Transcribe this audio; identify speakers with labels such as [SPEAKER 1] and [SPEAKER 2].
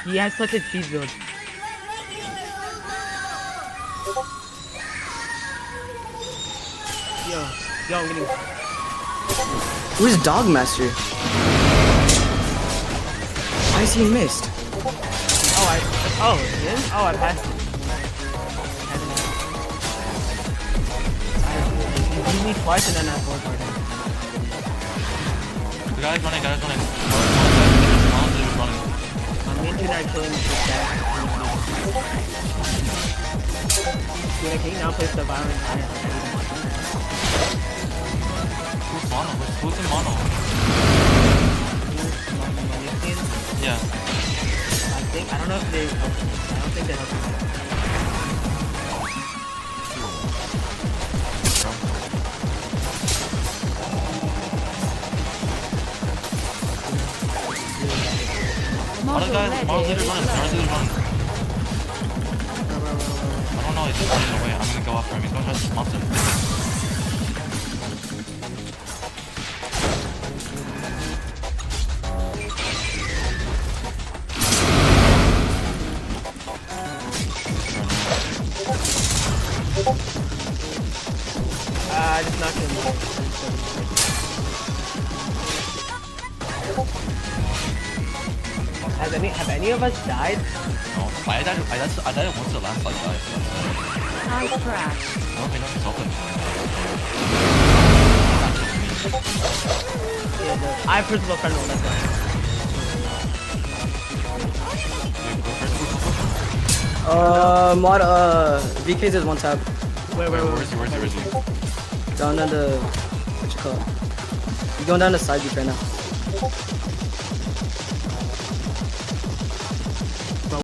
[SPEAKER 1] He has such a cheese build. Yo, I'm getting.
[SPEAKER 2] Who's Dogmaster? Why is he missed?
[SPEAKER 1] Oh, him? Oh, I passed him. He beat me twice and then I forward him.
[SPEAKER 3] The guy's running. Running.
[SPEAKER 1] I'm into that killing this guy. Dude, can you now place the violent fire?
[SPEAKER 3] Who's mono? Who's in mono? Yeah.
[SPEAKER 1] I don't know if they. I don't think they help.
[SPEAKER 3] Mono's literally running. I don't know, he's just running away. I'm gonna go after him. He's gonna try to smother him.
[SPEAKER 1] I just knocked him. Have any of us died?
[SPEAKER 3] No, I died once the last fight died.
[SPEAKER 4] I crashed.
[SPEAKER 3] I don't think nothing's open.
[SPEAKER 1] Yeah, I have principal friend one, that's why.
[SPEAKER 2] VK's is one tab.
[SPEAKER 1] Where
[SPEAKER 3] Where's he?
[SPEAKER 2] Down on the, what you call it? You're going down the side beach right now.